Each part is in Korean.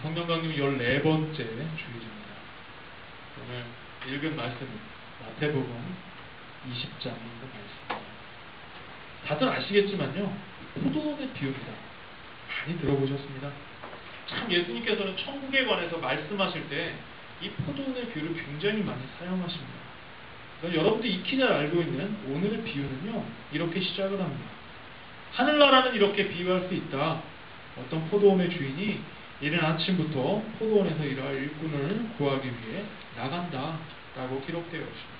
성경 강림 14번째 주일입니다. 오늘 읽은 말씀은 마태복음 20장입니다. 다들 아시겠지만요, 포도원의 비유입니다. 많이 들어보셨습니다. 참 예수님께서는 천국에 관해서 말씀하실 때 이 포도원의 비유를 굉장히 많이 사용하십니다. 그러니까 여러분들이 익히 잘 알고 있는 오늘의 비유는요, 이렇게 시작을 합니다. 하늘나라는 이렇게 비유할 수 있다. 어떤 포도원의 주인이 이른 아침부터 포도원에서 일할 일꾼을 구하기 위해 나간다 라고 기록되어 있습니다.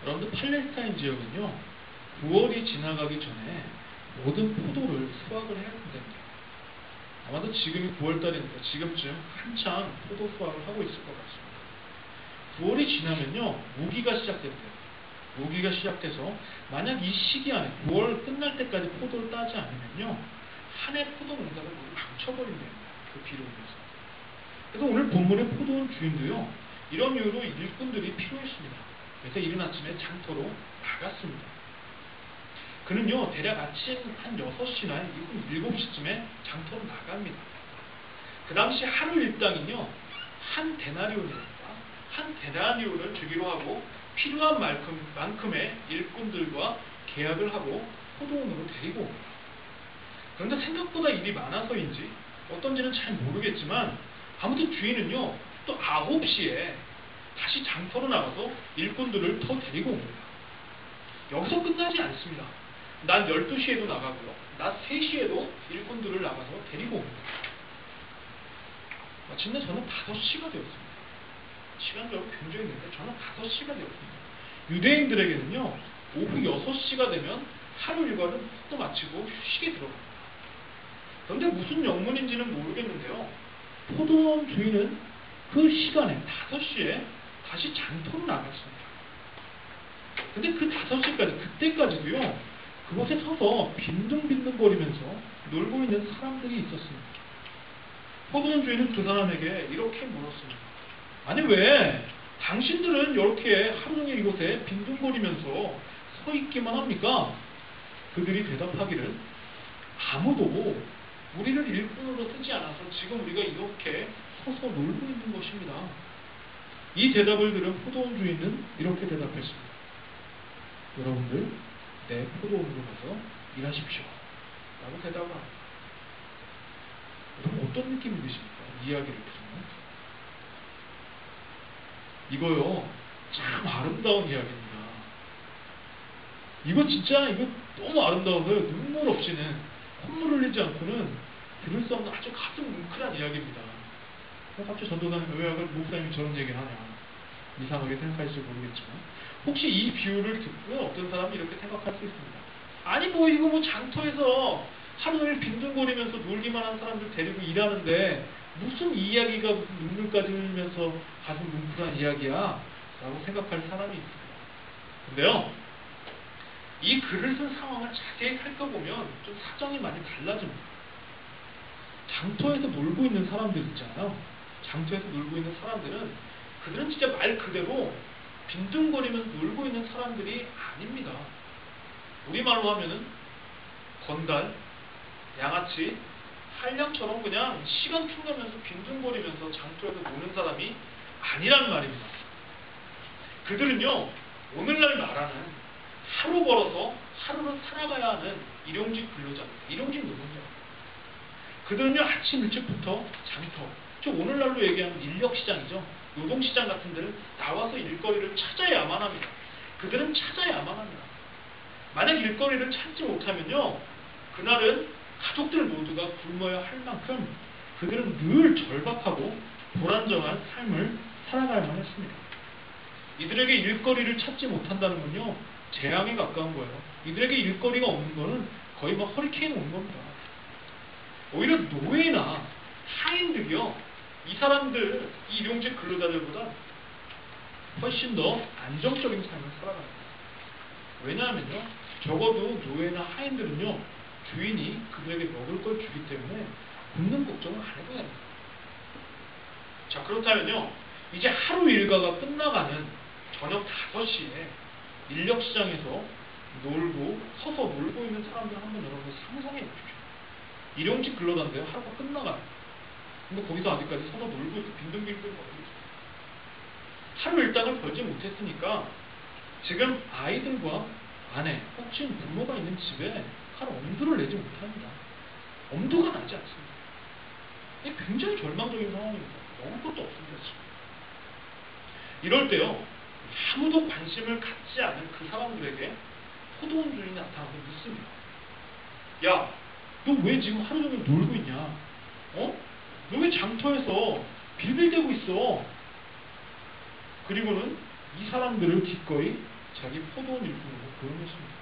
여러분들 팔레스타인 지역은요, 9월이 지나가기 전에 모든 포도를 수확을 해야 된답니다. 아마도 지금이 9월달이니까 지금쯤 한창 포도 수확을 하고 있을 것 같습니다. 9월이 지나면요, 무기가 시작됩니다. 무기가 시작돼서 만약 이 시기 안에 9월 끝날 때까지 포도를 따지 않으면요, 한 해 포도 농사를 모두 망쳐버린답니다. 그 비로 인해서. 그래서 오늘 본문의 포도원 주인도요, 이런 이유로 일꾼들이 필요했습니다. 그래서 이른 아침에 장터로 나갔습니다. 그는요, 대략 아침 한 6시나 7시쯤에 장터로 나갑니다. 그 당시 하루 일당은요, 한 데나리온이랍니다. 한 데나리온을 주기로 하고 필요한 만큼의 일꾼들과 계약을 하고 포도원으로 데리고 옵니다. 그런데 생각보다 일이 많아서인지 어떤지는 잘 모르겠지만 아무튼 주인은요, 또 9시에 다시 장터로 나가서 일꾼들을 더 데리고 옵니다. 여기서 끝나지 않습니다. 난 12시에도 나가고요, 낮 3시에도 일꾼들을 나가서 데리고 옵니다. 마침내 저는 5시가 되었습니다. 시간적으로 굉장히 늦는데 저는 5시가 되었습니다. 유대인들에게는요, 오후 6시가 되면 하루 일과를 모두 마치고 휴식에 들어갑니다. 그런데 무슨 영문인지는 모르겠는데요, 포도원 주인은 그 시간에 5시에 다시 장터로 나갔습니다. 근데 그 5시까지, 그때까지도요, 그곳에 서서 빈둥빈둥거리면서 놀고 있는 사람들이 있었습니다. 포도원 주인은 그 사람에게 이렇게 물었습니다. 아니, 왜 당신들은 이렇게 하루 종일 이곳에 빈둥거리면서 서 있기만 합니까? 그들이 대답하기를, 아무도 우리를 일꾼으로 쓰지 않아서 지금 우리가 이렇게 서서 놀고 있는 것입니다. 이 대답을 들은 포도원 주인은 이렇게 대답했습니다. 여러분들, 내 포도원으로 가서 일하십시오 라고 대답을 합니다. 여러분, 어떤 느낌이 드십니까? 이야기를 들으면 이거요, 참 아름다운 이야기입니다. 이거 너무 아름다워서요, 눈물 없이는, 콧물 흘리지 않고는 들을 수 없는 아주 가슴 뭉클한 이야기입니다. 갑자기 전도사님, 왜 목사님이 저런 얘기를 하냐, 이상하게 생각할지 모르겠지만, 혹시 이 비유를 듣고 어떤 사람이 이렇게 생각할 수 있습니다. 아니, 이거 장터에서 하루 종일 빈둥거리면서 놀기만 한 사람들 데리고 일하는데 무슨 이야기가 무슨 눈물까지 흘리면서 가슴 뭉클한 이야기야? 라고 생각할 사람이 있습니다. 근데요, 이 글을 쓴 상황을 자세히 살펴보면 좀 사정이 많이 달라집니다. 장터에서 놀고 있는 사람들 있잖아요. 장터에서 놀고 있는 사람들은, 그들은 진짜 말 그대로 빈둥거리면서 놀고 있는 사람들이 아닙니다. 우리말로 하면은 건달, 양아치, 한량처럼 그냥 시간 충나면서 빈둥거리면서 장터에서 노는 사람이 아니라는 말입니다. 그들은요, 오늘날 말하는 하루 벌어서 하루를 살아가야 하는 일용직 근로자입니다. 일용직 노동자입니다. 그들은요, 아침 일찍부터 장터, 즉 오늘날로 얘기하는 인력시장이죠, 노동시장 같은 데를 나와서 일거리를 찾아야만 합니다. 그들은 찾아야만 합니다. 만약 일거리를 찾지 못하면요, 그날은 가족들 모두가 굶어야 할 만큼 그들은 늘 절박하고 불안정한 삶을 살아가야만 했습니다. 이들에게 일거리를 찾지 못한다는 건요, 재앙에 가까운 거예요. 이들에게 일거리가 없는 거는 거의 허리케인 오는 겁니다. 오히려 노예나 하인들이요, 이 사람들, 이 일용직 근로자들보다 훨씬 더 안정적인 삶을 살아갑니다. 왜냐하면요, 적어도 노예나 하인들은요, 주인이 그들에게 먹을 걸 주기 때문에 굶는 걱정을 안 해도 됩니다. 자, 그렇다면요, 이제 하루 일과가 끝나가는 저녁 5시에 인력시장에서 서서 놀고 있는 사람들 한번 여러분 상상해 보십시오. 일용직 근로자인데요, 하루가 끝나가요. 근데 거기서 아직까지 서서 놀고 있고 빈둥빈둥 거리고 있어요. 하루 일당을 벌지 못했으니까 지금 아이들과 아내 혹은 부모가 있는 집에 한 엄두를 내지 못합니다. 엄두가 나지 않습니다. 이게 굉장히 절망적인 상황입니다. 먹을 것도 없습니다. 지금. 이럴 때요, 아무도 관심을 갖지 않은 그 사람들에게 포도원 주인이 나타나서 묻습니다. 야, 너 왜 지금 하루 종일 놀고 있냐? 너 왜 장터에서 빌빌대고 있어? 그리고는 이 사람들을 기꺼이 자기 포도원 일꾼으로 고용했습니다.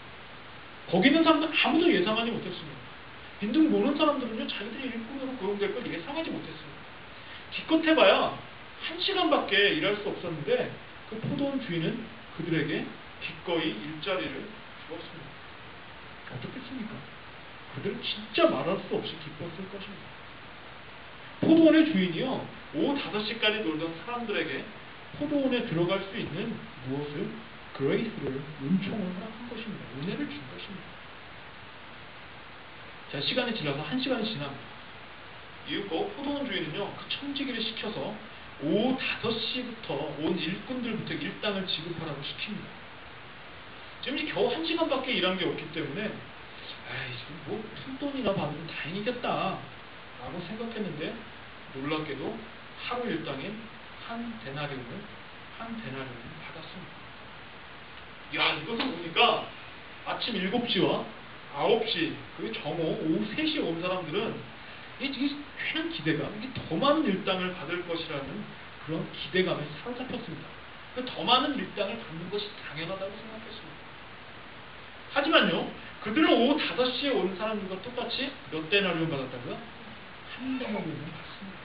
거기 있는 사람들 아무도 예상하지 못했습니다. 빈둥 노는 사람들은요, 자기들이 일꾼으로 고용될 걸 예상하지 못했습니다. 기껏 해봐야 1시간밖에 일할 수 없었는데 그 포도원 주인은 그들에게 기꺼이 일자리를 주었습니다. 어떻겠습니까? 그들은 진짜 말할 수 없이 기뻤을 것입니다. 포도원의 주인이요, 오후 5시까지 놀던 사람들에게 포도원에 들어갈 수 있는 무엇을? 그레이스를, 은총을 허락한 것입니다. 은혜를 준 것입니다. 자, 시간이 지나서 1시간이 지납니다. 이윽고 포도원 주인은요, 그 청지기를 시켜서 오후 5시부터 온 일꾼들부터 일당을 지급하라고 시킵니다. 지금 겨우 1시간밖에 일한 게 없기 때문에 지금 뭐 푼돈이나 받으면 다행이겠다 라고 생각했는데 놀랍게도 하루 일당인 한 데나리온을 받았습니다. 야, 이것을 보니까 아침 7시와 9시, 그리고 정오, 오후 3시에 온 사람들은 이게 괜한 기대감, 이게 더 많은 일당을 받을 것이라는 그런 기대감에 사로잡혔습니다. 더 많은 일당을 받는 것이 당연하다고 생각했습니다. 하지만요, 그들은 오후 5시에 온 사람들과 똑같이 몇 데나리온 받았다고요? 한 데나리온을 받습니다.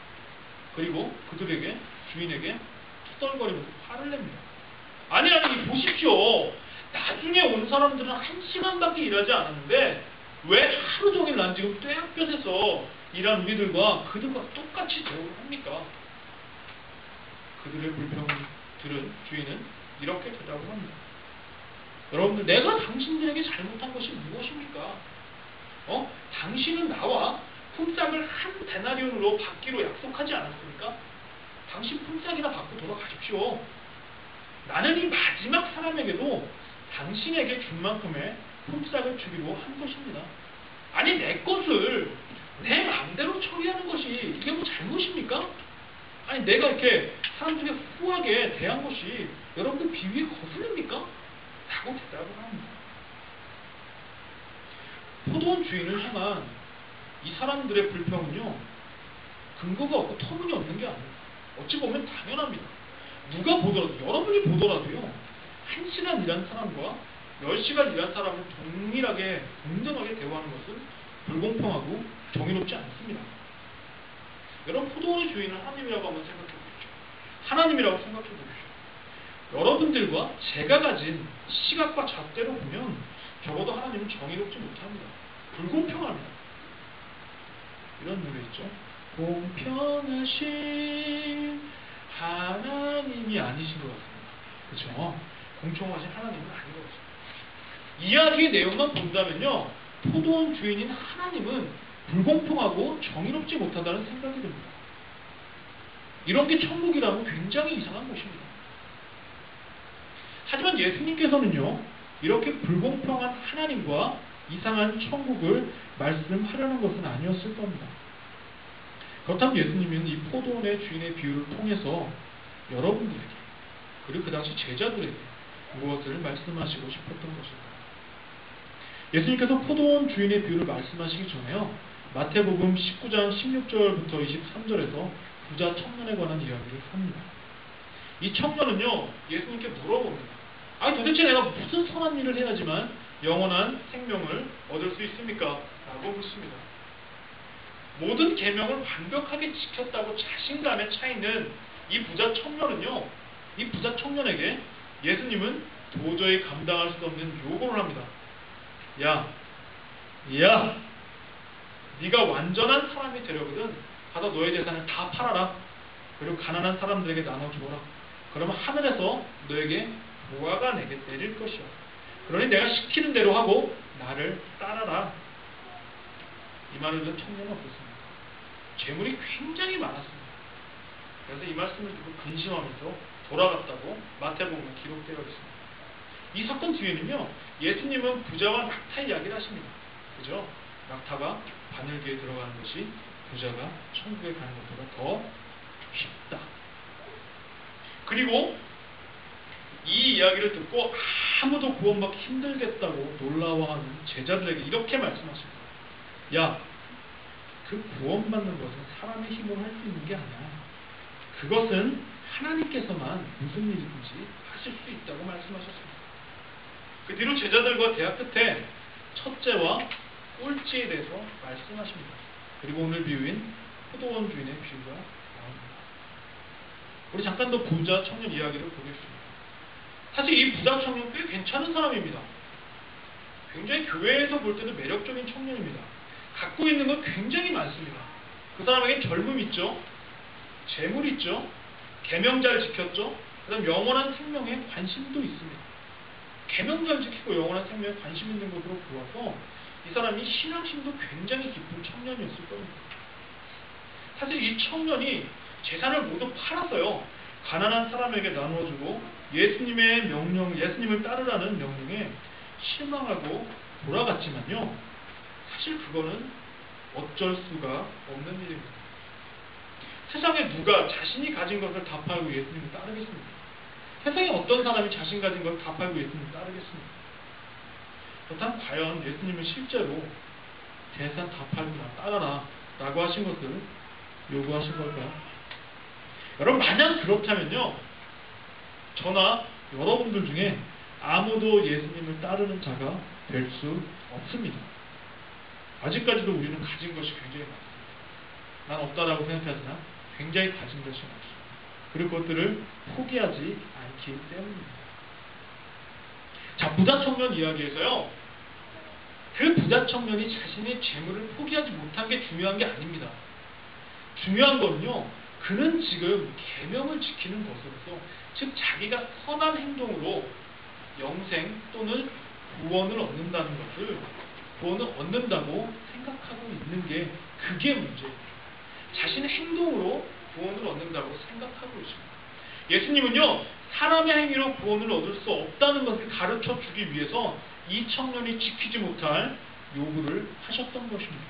그리고 그들에게, 주인에게 투덜거리면서 화를 냅니다. 아니, 보십시오. 나중에 온 사람들은 1시간밖에 일하지 않았는데 왜 하루 종일 난 지금 떼학볕에서 일한 우리들과 그들과 똑같이 대우를 합니까? 그들의 불평을 들은 주인은 이렇게 대답을 합니다. 여러분들, 내가 당신들에게 잘못한 것이 무엇입니까? 당신은 나와 품삯을 한 데나리온으로 받기로 약속하지 않았습니까? 당신 품삯이나 받고 돌아가십시오. 나는 이 마지막 사람에게도 당신에게 준 만큼의 품삯을 주기로 한 것입니다. 아니, 내 것을 내 마음대로 처리하는 것이 이게 뭐 잘못입니까? 아니, 내가 이렇게 사람들에게 후하게 대한 것이 여러분들 비위에 거슬립니까? 라고 대답을 합니다. 포도원 주인을 향한 이 사람들의 불평은요, 근거가 없고 터무니없는 게 아닙니다. 어찌 보면 당연합니다. 누가 보더라도, 여러분이 보더라도요, 1시간 일한 사람과 10시간 일한 사람을 동일하게, 동등하게 대우하는 것은 불공평하고 정의롭지 않습니다. 여러분, 포도원의 주인은 하나님이라고 한번 생각해 보십시오. 하나님이라고 생각해 보십시오. 여러분들과 제가 가진 시각과 잣대로 보면 적어도 하나님은 정의롭지 못합니다. 불공평합니다. 이런 노래 있죠. 공평하신 하나님이 아니신 것 같습니다. 그렇죠? 공평하신 하나님은 아닌 것 같습니다. 이야기의 내용만 본다면요, 포도원 주인인 하나님은 불공평하고 정의롭지 못하다는 생각이 듭니다. 이런 게 천국이라면 굉장히 이상한 것입니다. 하지만 예수님께서는요, 이렇게 불공평한 하나님과 이상한 천국을 말씀하려는 것은 아니었을 겁니다. 그렇다면 예수님은 이 포도원의 주인의 비유를 통해서 여러분들에게, 그리고 그 당시 제자들에게 무엇을 말씀하시고 싶었던 것일까요? 예수님께서 포도원 주인의 비유를 말씀하시기 전에요, 마태복음 19장 16절부터 23절에서 부자 청년에 관한 이야기를 합니다. 이 청년은요, 예수님께 물어봅니다. 아니, 도대체 내가 무슨 선한 일을 해야지만 영원한 생명을 얻을 수 있습니까? 라고 묻습니다. 모든 계명을 완벽하게 지켰다고 자신감에 차 있는 이 부자 청년은요, 이 부자 청년에게 예수님은 도저히 감당할 수 없는 요구를 합니다. 야, 네가 완전한 사람이 되려거든 가서 너의 재산을 다 팔아라. 그리고 가난한 사람들에게 나눠주어라. 그러면 하늘에서 너에게 보화가 내게 내릴 것이야. 그러니 내가 시키는 대로 하고 나를 따라라. 이 말을 듣는 청년은 어떻습니까? 재물이 굉장히 많았습니다. 그래서 이 말씀을 듣고 근심하면서 돌아갔다고 마태복음에 기록되어 있습니다. 이 사건 뒤에는요, 예수님은 부자와 낙타 이야기를 하십니다. 그죠? 낙타가 바늘귀에 들어가는 것이 부자가 천국에 가는 것보다 더 쉽다. 그리고 이 이야기를 듣고 아무도 구원받기 힘들겠다고 놀라워하는 제자들에게 이렇게 말씀하십니다. 야, 그 구원받는 것은 사람의 힘으로 할 수 있는 게 아니야. 그것은 하나님께서만 무슨 일이든지 하실 수 있다고 말씀하셨습니다. 그 뒤로 제자들과 대화 끝에 첫째와 꼴찌에 대해서 말씀하십니다. 그리고 오늘 비유인 포도원 주인의 비유가 나옵니다. 우리 잠깐 더 부자 청년 이야기를 보겠습니다. 사실 이 부자 청년 꽤 괜찮은 사람입니다. 굉장히 교회에서 볼 때는 매력적인 청년입니다. 갖고 있는 건 굉장히 많습니다. 그 사람에겐 젊음 있죠, 재물 있죠, 계명 잘 지켰죠, 그 다음 영원한 생명에 관심도 있습니다. 계명 잘 지키고 영원한 생명에 관심 있는 것으로 보아서 이 사람이 신앙심도 굉장히 깊은 청년이었을 겁니다. 사실 이 청년이 재산을 모두 팔았어요. 가난한 사람에게 나누어주고 예수님을 따르라는 명령에 실망하고 돌아갔지만요, 사실 그거는 어쩔 수가 없는 일입니다. 세상에 누가 자신이 가진 것을 다 팔고 예수님을 따르겠습니까? 세상에 어떤 사람이 자신 가진 것을 다 팔고 예수님을 따르겠습니까? 그렇다면 과연 예수님은 실제로 재산 다 팔고 나 따라라 라고 하신 것을 요구하신 걸까요? 여러분, 만약 그렇다면요, 저나 여러분들 중에 아무도 예수님을 따르는 자가 될 수 없습니다. 아직까지도 우리는 가진 것이 굉장히 많습니다. 난 없다라고 생각하지만 굉장히 가진 것이 많습니다. 그리고 그것들을 포기하지 않기 때문입니다. 자, 부자 청년 이야기에서요, 그 부자 청년이 자신의 재물을 포기하지 못한 게 중요한 게 아닙니다. 중요한 건요, 그는 지금 계명을 지키는 것으로서, 즉 자기가 선한 행동으로 영생 또는 구원을 얻는다는 것을, 구원을 얻는다고 생각하고 있는 게, 그게 문제예요. 자신의 행동으로 구원을 얻는다고 생각하고 있습니다. 예수님은요, 사람의 행위로 구원을 얻을 수 없다는 것을 가르쳐 주기 위해서 이 청년이 지키지 못할 요구를 하셨던 것입니다.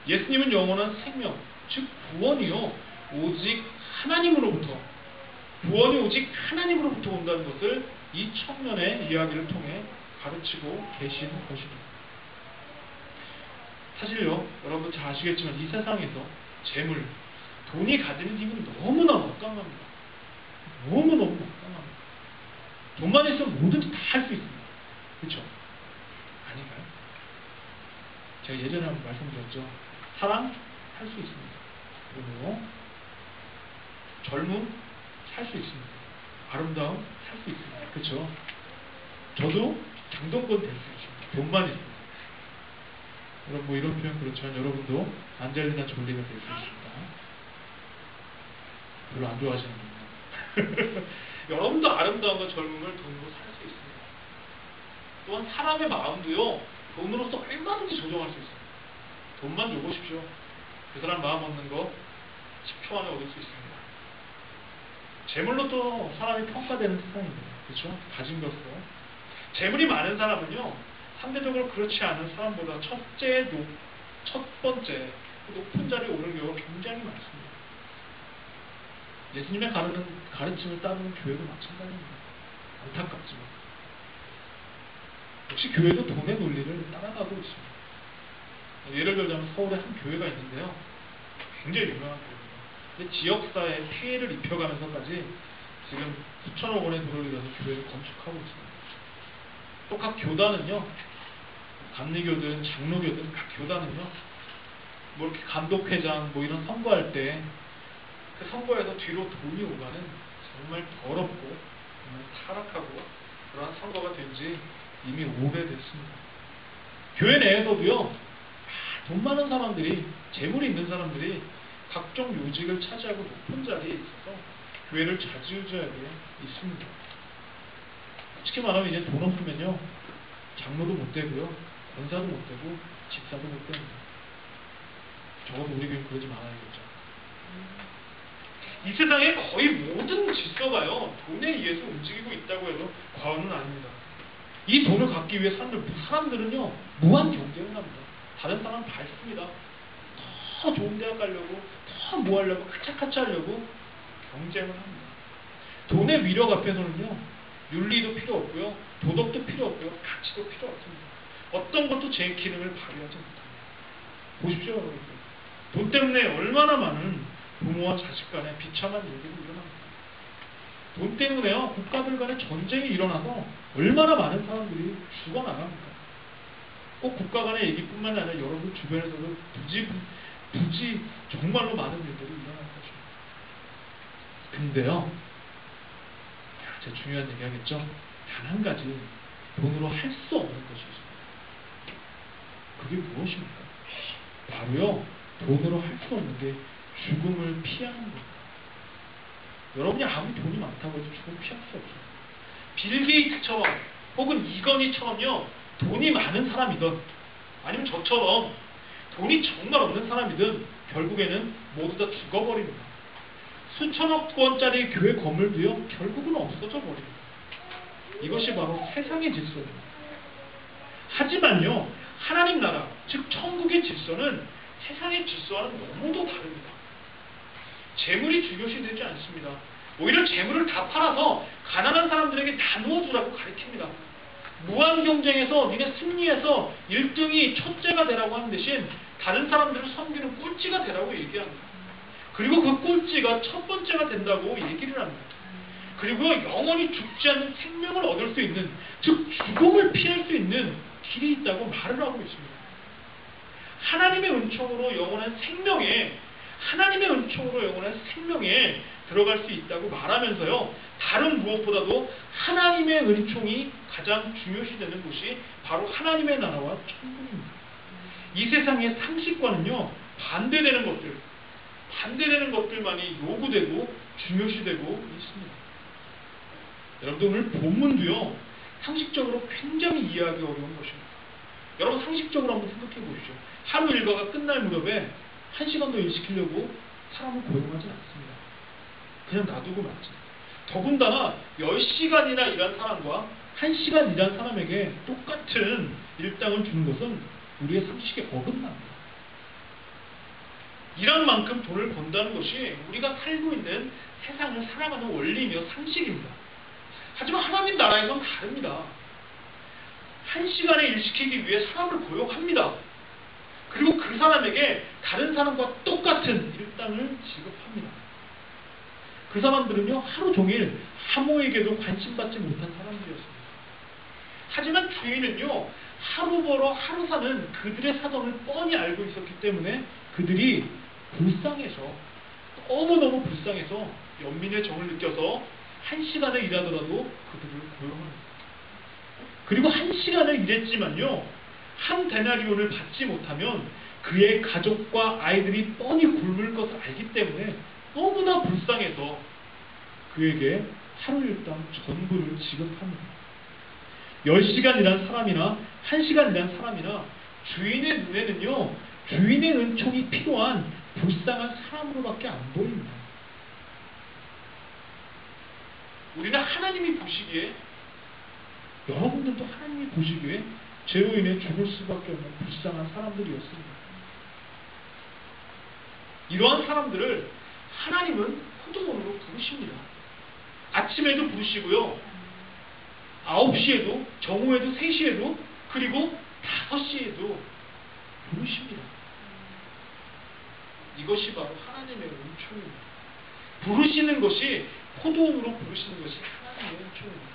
예수님은 영원한 생명, 즉 구원이요, 오직 하나님으로부터, 구원이 오직 하나님으로부터 온다는 것을 이 청년의 이야기를 통해 가르치고 계시는 것입니다. 사실요, 여러분 잘 아시겠지만 이 세상에서 재물, 돈이 가지는 힘은 너무나 막강합니다. 너무너무 막강합니다. 돈만 있으면 뭐든지 다 할 수 있습니다. 그렇죠? 아닌가요? 제가 예전에 한번 말씀드렸죠. 사랑 할 수 있습니다. 그리고 젊음 살 수 있습니다. 아름다움 살 수 있습니다. 그렇죠? 저도 장동건 될 수 있습니다. 돈만 있습니다. 여러분, 뭐 이런 표현 그렇지만 여러분도 안젤리나 졸리가 될 수 있습니다. 별로 안 좋아하시는군요. 여러분도 아름다움과 젊음을 돈으로 살 수 있습니다. 또한 사람의 마음도요, 돈으로서 얼마든지 조정할 수 있습니다. 돈만 줘보십시오. 그 사람 마음 얻는 거 10초 안에 얻을 수 있습니다. 재물로 또 사람이 평가되는 세상입니다. 그렇죠? 가진 것으로. 재물이 많은 사람은요, 상대적으로 그렇지 않은 사람보다 첫 번째 높은 자리에 오르는 경우가 굉장히 많습니다. 예수님의 가르침을 따르는 교회도 마찬가지입니다. 안타깝지만 역시 교회도 돈의 논리를 따라가고 있습니다. 예를 들자면 서울에 한 교회가 있는데요, 굉장히 유명한 교회입니다. 근데 지역사회에 피해를 입혀가면서까지 지금 수천억 원의 돈을 들여서 교회를 건축하고 있습니다. 또 각 교단은요, 감리교든 장로교든 각 교단은요, 뭐 이렇게 감독회장 뭐 이런 선거할 때 그 선거에서 뒤로 돈이 오가는 정말 더럽고 정말 타락하고 그러한 선거가 된 지 이미 오래됐습니다. 교회 내에서도요, 돈 많은 사람들이, 재물이 있는 사람들이 각종 요직을 차지하고 높은 자리에 있어서 교회를 좌지우지하게 있습니다. 솔직히 말하면 이제 돈 없으면요, 장로도 못 되고요, 권사도 못 되고 집사도 못 됩니다. 적어도 우리 교회 그러지 말아야겠죠. 이 세상의 거의 모든 질서가요, 돈에 의해서 움직이고 있다고 해도 과언은 아닙니다. 이 돈을 갖기 위해 사람들은요, 무한 경쟁을 합니다. 다른 사람은 다 있습니다. 더 좋은 대학 가려고, 더 뭐 하려고, 카차카차 하려고 경쟁을 합니다. 돈의 위력 앞에서는요, 윤리도 필요 없고요, 도덕도 필요 없고요, 가치도 필요 없습니다. 어떤 것도 제 기능을 발휘하지 못합니다. 보십시오, 여러분. 돈 때문에 얼마나 많은 부모와 자식 간에 비참한 일들이 일어납니다. 돈 때문에요, 국가들 간에 전쟁이 일어나서 얼마나 많은 사람들이 죽어나갑니까? 꼭 국가 간의 얘기뿐만 아니라 여러분 주변에서도 굳이 정말로 많은 일들이 일어날 것입니다. 근데요, 제가 중요한 얘기 하겠죠? 단 한 가지 돈으로 할 수 없는 것이 있습니다. 그게 무엇입니까? 바로요, 돈으로 할 수 없는 게 죽음을 피하는 겁니다. 여러분이 아무리 돈이 많다고 해도 죽음을 피할 수 없어요. 빌 게이츠처럼 혹은 이건희처럼요, 돈이 많은 사람이든 아니면 저처럼 돈이 정말 없는 사람이든 결국에는 모두 다 죽어버립니다. 수천억 원짜리 교회 건물도요, 결국은 없어져 버립니다. 이것이 바로 세상의 질서입니다. 하지만요, 하나님 나라, 즉 천국의 질서는 세상의 질서와는 너무도 다릅니다. 재물이 중요시 되지 않습니다. 오히려 재물을 다 팔아서 가난한 사람들에게 나누어주라고 가르칩니다. 무한 경쟁에서 니네 승리해서 1등이 첫째가 되라고 하는 대신 다른 사람들을 섬기는 꼴찌가 되라고 얘기합니다. 그리고 그 꼴찌가 첫 번째가 된다고 얘기를 합니다. 그리고 영원히 죽지 않는 생명을 얻을 수 있는, 즉 죽음을 피할 수 있는 길이 있다고 말을 하고 있습니다. 하나님의 은총으로 영원한 생명에, 하나님의 은총으로 영원한 생명에 들어갈 수 있다고 말하면서요, 다른 무엇보다도 하나님의 은총이 가장 중요시 되는 곳이 바로 하나님의 나라와 천국입니다. 이 세상의 상식과는요, 반대되는 것들만이 요구되고 중요시되고 있습니다. 여러분들 오늘 본문도요, 상식적으로 굉장히 이해하기 어려운 것입니다. 여러분 상식적으로 한번 생각해 보십시오. 하루 일과가 끝날 무렵에 1시간 더 일시키려고 사람을 고용하지 않습니다. 그냥 놔두고 맞지. 더군다나 10시간이나 일한 사람과 1시간 일한 사람에게 똑같은 일당을 주는 것은 우리의 상식에 어긋납니다. 일한 만큼 돈을 번다는 것이 우리가 살고 있는 세상을 살아가는 원리이며 상식입니다. 하지만 하나님 나라에서는 다릅니다. 1시간에 일시키기 위해 사람을 고용합니다. 그리고 그 사람에게 다른 사람과 똑같은 일당을 지급합니다. 그 사람들은요, 하루 종일 아무에게도 관심받지 못한 사람들이었습니다. 하지만 주인은요, 하루 벌어 하루 사는 그들의 사정을 뻔히 알고 있었기 때문에 그들이 불쌍해서, 너무너무 불쌍해서 연민의 정을 느껴서 1시간을 일하더라도 그들을 고용합니다. 그리고 1시간을 일했지만요, 한 데나리온을 받지 못하면 그의 가족과 아이들이 뻔히 굶을 것을 알기 때문에 너무나 불쌍해서 그에게 하루 일당 전부를 지급합니다. 10시간 일한 사람이나 1시간 일한 사람이나 주인의 눈에는요, 주인의 은총이 필요한 불쌍한 사람으로밖에 안 보입니다. 우리는 하나님이 보시기에, 여러분들도 하나님이 보시기에 죄로 인해 죽을 수밖에 없는 불쌍한 사람들이었습니다. 이러한 사람들을 하나님은 포도원으로 부르십니다. 아침에도 부르시고요, 9시에도, 정오에도, 3시에도, 그리고 5시에도 부르십니다. 이것이 바로 하나님의 은총입니다. 부르시는 것이, 포도원으로 부르시는 것이 하나님의 은총입니다.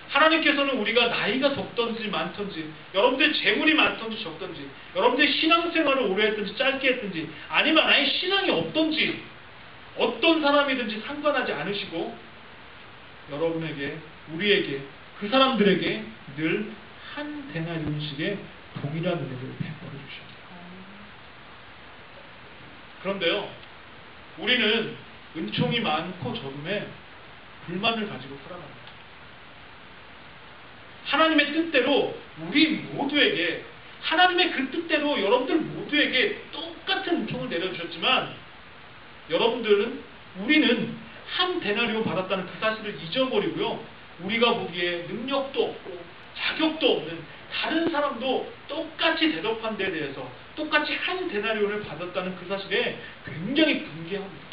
하나님께서는 우리가 나이가 적든지 많든지, 여러분들 재물이 많든지 적든지, 여러분들 신앙생활을 오래 했든지 짧게 했든지, 아니면 아예 신앙이 없든지, 어떤 사람이든지 상관하지 않으시고 여러분에게, 우리에게, 그 사람들에게 늘 한 데나리온씩의 동일한 은혜를 베풀어 주십니다. 그런데요, 우리는 은총이 많고 적음에 불만을 가지고 살아갑니다. 하나님의 뜻대로 우리 모두에게, 하나님의 그 뜻대로 여러분들 모두에게 똑같은 은총을 말씀드렸지만 우리는 한 데나리온 받았다는 그 사실을 잊어버리고요. 우리가 보기에 능력도 없고 자격도 없는 다른 사람도 똑같이 대접한 데에 대해서 똑같이 한 데나리온을 받았다는 그 사실에 굉장히 분개합니다.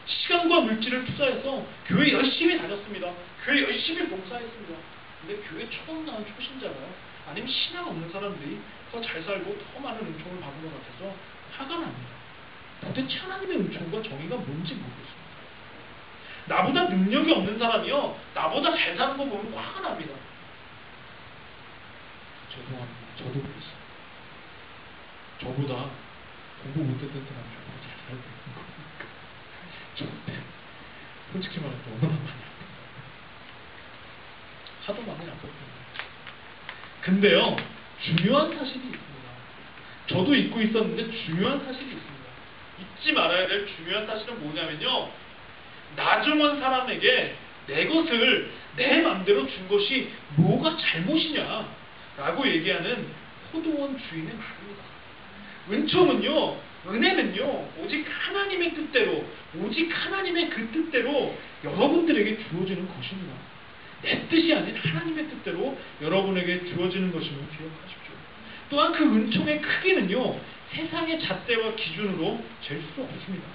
시간과 물질을 투자해서 교회 열심히 다녔습니다. 교회 열심히 봉사했습니다. 근데 교회 처음 나온 초신자가요, 아니면 신앙 없는 사람들이 더 잘 살고 더 많은 은총을 받은 것 같아서 화가 납니다. 도대체 하나님의 은총과 정의가 뭔지 모르겠습니다. 나보다 능력이 없는 사람이요, 나보다 잘 사는 거 보면 화가 납니다. 죄송합니다. 저도 그랬어요. 저보다 공부 못했던 사람이 저보다 잘 살고 있는 거니까. 저한테 솔직히 말해서 너무나 많이 아팠어요. 하도 많이 아팠거든요. 근데요, 중요한 사실이 있습니다. 저도 잊고 있었는데 중요한 사실이 있습니다. 잊지 말아야 될 중요한 사실은 뭐냐면요, 나중한 사람에게 내 것을 내 맘대로 준 것이 뭐가 잘못이냐 라고 얘기하는 포도원 주인의 말입니다. 은총은요, 은혜는요, 오직 하나님의 뜻대로, 오직 하나님의 그 뜻대로 여러분들에게 주어지는 것입니다. 내 뜻이 아닌 하나님의 뜻대로 여러분에게 주어지는 것임을 기억하십시오. 또한 그 은총의 크기는요, 세상의 잣대와 기준으로 잴 수 없습니다.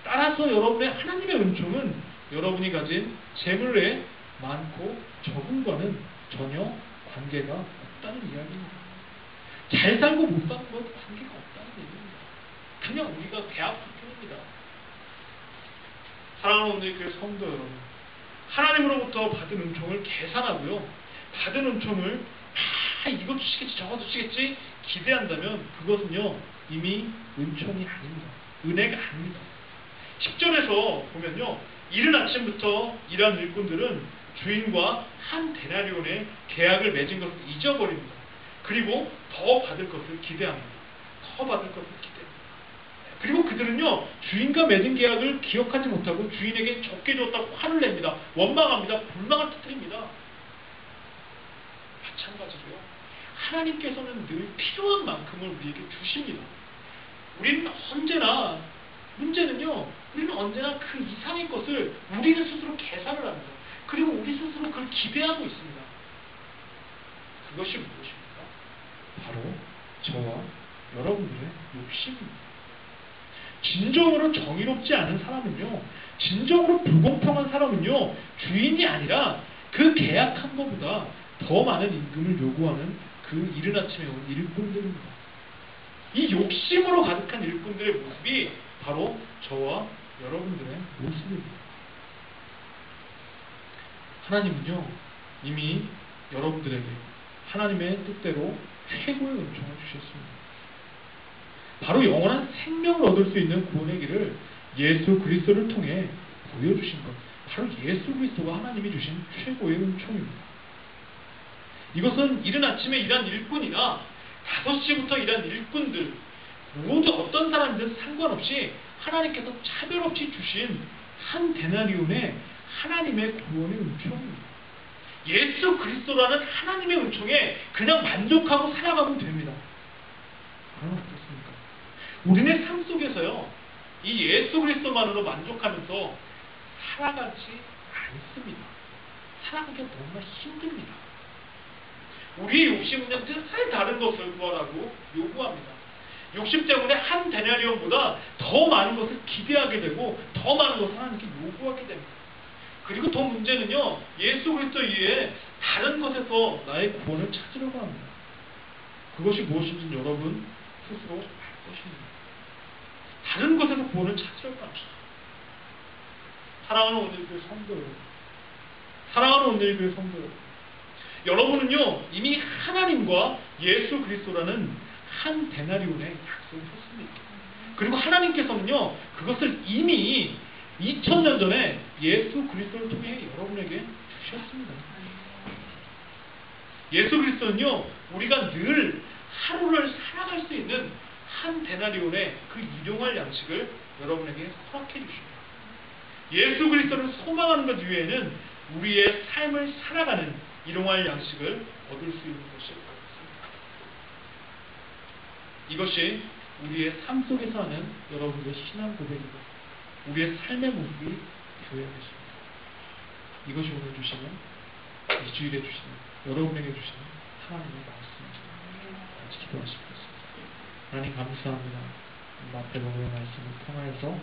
따라서 여러분의 하나님의 은총은 여러분이 가진 재물의 많고 적음과는 전혀 관계가 없다는 이야기입니다. 잘 살고 못 사는 건 관계가 없다는 얘기입니다. 그냥 우리가 배 아플 뿐입니다. 사랑하는 오늘 교회 성도 여러분, 하나님으로부터 받은 은총을 계산하고요, 받은 은총을 이거 주시겠지 저거 주시겠지 기대한다면 그것은요, 이미 은총이 아닙니다. 은혜가 아닙니다. 10절에서 보면요, 이른 아침부터 일한 일꾼들은 주인과 한 데나리온의 계약을 맺은 것을 잊어버립니다. 그리고 더 받을 것을 기대합니다. 더 받을 것을 기대합니다. 그리고 그들은요, 주인과 맺은 계약을 기억하지 못하고 주인에게 적게 줬다고 화를 냅니다. 원망합니다. 불만을 터뜨립니다. 마찬가지로요, 하나님께서는 늘 필요한 만큼을 우리에게 주십니다. 우리는 언제나, 문제는요, 우리는 언제나 그 이상의 것을 우리는 스스로 계산을 합니다. 그리고 우리 스스로 그걸 기대하고 있습니다. 그것이 무엇입니까? 바로 저와 여러분들의 욕심입니다. 진정으로 정의롭지 않은 사람은요, 진정으로 불공평한 사람은요, 주인이 아니라 그 계약한 것보다 더 많은 임금을 요구하는 그 이른 아침에 온 일꾼들입니다. 이 욕심으로 가득한 일꾼들의 모습이 바로 저와 여러분들의 모습입니다. 하나님은요, 이미 여러분들에게 하나님의 뜻대로 최고의 은총을 주셨습니다. 바로 영원한 생명을 얻을 수 있는 구원의 길을 예수 그리스도를 통해 보여주신 것, 바로 예수 그리스도가 하나님이 주신 최고의 은총입니다. 이것은 이른 아침에 일한 일꾼이나 5시부터 일한 일꾼들, 모두 어떤 사람이든 상관없이 하나님께서 차별 없이 주신 한 데나리온의 하나님의 구원의 은총입니다. 예수 그리스도라는 하나님의 은총에 그냥 만족하고 살아가면 됩니다. 그럼 어떻습니까? 우리네 삶 속에서요, 이 예수 그리스도만으로 만족하면서 살아가지 않습니다. 살아가기가 너무나 힘듭니다. 우리의 욕심은 늘 다른 것을 구하라고 요구합니다. 욕심 때문에 한 데나리온보다 더 많은 것을 기대하게 되고 더 많은 것을 하나님께 요구하게 됩니다. 그리고 더 문제는요, 예수 그리스도 이외에 다른 것에서 나의 구원을 찾으려고 합니다. 그것이 무엇인지 여러분 스스로 알 것입니다. 다른 것에서 구원을 찾으려고 합니다. 사랑하는 오늘 교회 성도 여러분, 사랑하는 오늘 교회 성도 여러분, 여러분은요, 이미 하나님과 예수 그리스도라는 한 데나리온의 약속을 했습니다. 그리고 하나님께서는요, 그것을 이미 2000년 전에 예수 그리스도를 통해 여러분에게 주셨습니다. 예수 그리스도는요, 우리가 늘 하루를 살아갈 수 있는 한 데나리온의 그 일용할 양식을 여러분에게 허락해 주십니다. 예수 그리스도를 소망하는 것 이외에는 우리의 삶을 살아가는 일용할 양식을 얻을 수 있는 것이 없습니다. 이것이 우리의 삶 속에서 하는 여러분들의 신앙 고백이고 우리의 삶의 모습이 되어야 되십니다. 이것이 오늘 주시는 이 주일에 주시는 여러분에게 주시는 하나님의 말씀입니다. 같이 기도하시겠습니다. 하나님 감사합니다. 앞에 오늘 말씀을 통하여서